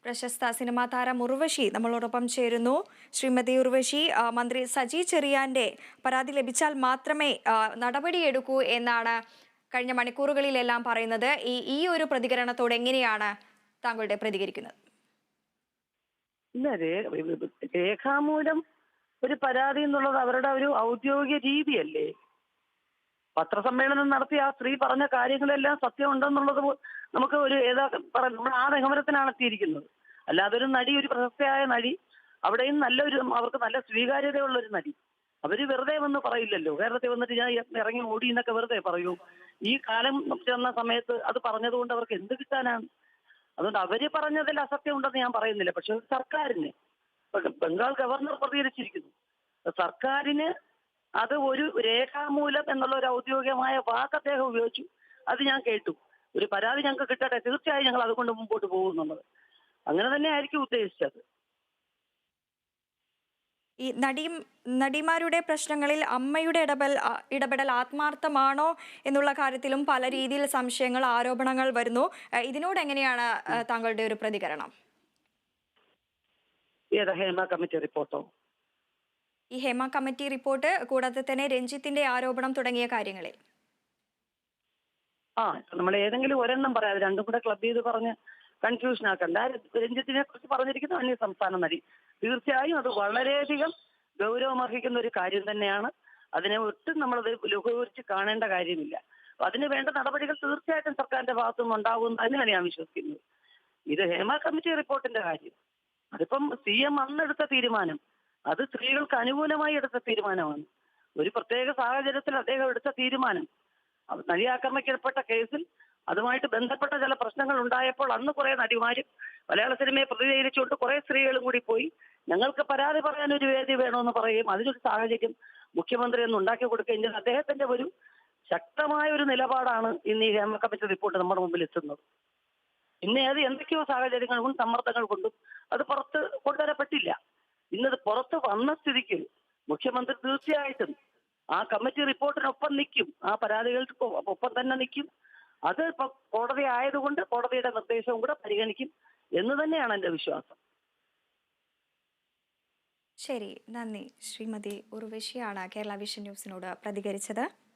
പ്രശസ്ത സിനിമാ താരം ഉർവശി നമ്മളോടൊപ്പം ചേരുന്നു. ശ്രീമതി ഉർവശി, മന്ത്രി സജി ചെറിയാന്റെ പരാതി ലഭിച്ചാൽ മാത്രമേ നടപടിയെടുക്കൂ എന്നാണ് കഴിഞ്ഞ മണിക്കൂറുകളിലെല്ലാം പറയുന്നത്. ഈ ഒരു പ്രതികരണത്തോട് എങ്ങനെയാണ് താങ്കളുടെ പ്രതികരിക്കുന്നത്? ഇല്ല, രേഖാമൂലം ഒരു പരാതി എന്നുള്ളത് അവരുടെ ഒരു ഔദ്യോഗിക രീതിയല്ലേ. പത്രസമ്മേളനം നടത്തി ആ സ്ത്രീ പറഞ്ഞ കാര്യങ്ങളെല്ലാം സത്യമുണ്ടെന്നുള്ളത് നമുക്ക് ഒരു നമ്മൾ ആ നിഗമനത്തിനാണ് എത്തിയിരിക്കുന്നത്. അല്ലാതെ ഒരു നടി, ഒരു പ്രശസ്തയായ നടി, അവിടെയും അവർക്ക് നല്ല സ്വീകാര്യതയുള്ള ഒരു നടി, അവര് വെറുതെ വന്ന് പറയില്ലല്ലോ. കേരളത്തിൽ വന്നിട്ട് ഞാൻ ഇറങ്ങി ഓടി എന്നൊക്കെ വെറുതെ പറയൂ. ഈ കാലം ചെന്ന സമയത്ത് അത് പറഞ്ഞതുകൊണ്ട് അവർക്ക് എന്ത് കിട്ടാനാണ്? അതുകൊണ്ട് അവര് പറഞ്ഞതിൽ അസത്യം ഉണ്ടെന്ന് ഞാൻ പറയുന്നില്ല. പക്ഷെ സർക്കാരിന്, ബംഗാൾ ഗവർണർ പ്രതികരിച്ചിരിക്കുന്നു, സർക്കാരിന് അത് ഒരു രേഖാമൂലം എന്നുള്ള ഒരു ഔദ്യോഗികമായ വാക്ക് അദ്ദേഹം ഉപയോഗിച്ചു. അത് ഞാൻ കേട്ടു. ഒരു പരാതി ഞങ്ങൾക്ക് കിട്ടട്ടെ, തീർച്ചയായും ഞങ്ങൾ അതുകൊണ്ട് മുമ്പോട്ട് പോകുന്നുള്ളത്. അങ്ങനെ തന്നെ ആയിരിക്കും ഉദ്ദേശിച്ചത്. ഈ നടിമാരുടെ പ്രശ്നങ്ങളിൽ അമ്മയുടെ ഇടപെടൽ ആത്മാർത്ഥമാണോ എന്നുള്ള കാര്യത്തിലും പല രീതിയിൽ സംശയങ്ങൾ, ആരോപണങ്ങൾ വരുന്നു. ഇതിനോട് എങ്ങനെയാണ് താങ്കളുടെ ഒരു പ്രതികരണം? ഹേമ കമ്മിറ്റി റിപ്പോർട്ടോ? ഈ ഹേമ കമ്മിറ്റി റിപ്പോർട്ട് കൂടാതെ തന്നെ രഞ്ജിത്തിന്റെ ആരോപണം തുടങ്ങിയ കാര്യങ്ങളിൽ നമ്മൾ ഏതെങ്കിലും ഒരെണ്ണം പറയാതെ രണ്ടും കൂടെ ക്ലബ് ചെയ്ത് പറഞ്ഞ് കൺഫ്യൂഷൻ ആക്കണ്ട. രഞ്ജിത്തിനെ കുറിച്ച് പറഞ്ഞിരിക്കുന്ന അന്യ സംസ്ഥാന നടി, തീർച്ചയായും അത് വളരെയധികം ഗൗരവമർഹിക്കുന്ന ഒരു കാര്യം തന്നെയാണ്. അതിനെ ഒട്ടും നമ്മളത് ലഘൂകരിച്ച് കാണേണ്ട കാര്യമില്ല. അതിന് വേണ്ട നടപടികൾ തീർച്ചയായിട്ടും സർക്കാരിന്റെ ഭാഗത്തുനിന്ന് ഉണ്ടാകും തന്നെയാണ് ഞാൻ വിശ്വസിക്കുന്നത്. ഇത് ഹേമ കമ്മിറ്റി റിപ്പോർട്ടിന്റെ കാര്യം, അതിപ്പം CM അന്നെടുത്ത തീരുമാനം, അത് സ്ത്രീകൾക്ക് അനുകൂലമായി എടുത്ത തീരുമാനമാണ്. ഒരു പ്രത്യേക സാഹചര്യത്തിൽ അദ്ദേഹം എടുത്ത തീരുമാനം, നടി ആക്രമിക്കപ്പെട്ട കേസിൽ അതുമായിട്ട് ബന്ധപ്പെട്ട ചില പ്രശ്നങ്ങൾ ഉണ്ടായപ്പോൾ അന്ന് കുറെ നടിമാരും മലയാള സിനിമയെ പ്രതിനിധീകരിച്ചുകൊണ്ട് കുറെ സ്ത്രീകളും കൂടി പോയി ഞങ്ങൾക്ക് പരാതി പറയാൻ ഒരു വേദി വേണമെന്ന് പറയുകയും അതിനൊരു സാഹചര്യം മുഖ്യമന്ത്രി ഒന്ന് ഉണ്ടാക്കി കൊടുക്കുകയും ചെയ്ത് അദ്ദേഹത്തിന്റെ ഒരു ശക്തമായ ഒരു നിലപാടാണ് ഇന്ന് ഈ ഹേമ കമ്മിറ്റി റിപ്പോർട്ട് നമ്മുടെ മുമ്പിൽ എത്തുന്നത്. പിന്നെ അത് എന്തൊക്കെയോ സാഹചര്യങ്ങൾ കൊണ്ടും സമ്മർദ്ദങ്ങൾ കൊണ്ടും അത് പുറത്ത് കൊണ്ടുവരപ്പെട്ടില്ല. ഇന്നത് പുറത്ത് വന്ന സ്ഥിതിക്ക് മുഖ്യമന്ത്രി തീർച്ചയായിട്ടും ആ കമ്മിറ്റി റിപ്പോർട്ടിനൊപ്പം നിൽക്കും, ആ പരാതികൾക്ക് ഒപ്പം തന്നെ നിൽക്കും. അത് ഇപ്പൊ കോടതി ആയതുകൊണ്ട് കോടതിയുടെ നിർദ്ദേശവും കൂടെ പരിഗണിക്കും എന്ന് തന്നെയാണ് എന്റെ വിശ്വാസം. ശരി, നന്ദി. ശ്രീമതി ഉർവശിയാണ് കേരള വിഷൻ ന്യൂസിനോട് പ്രതികരിച്ചത്.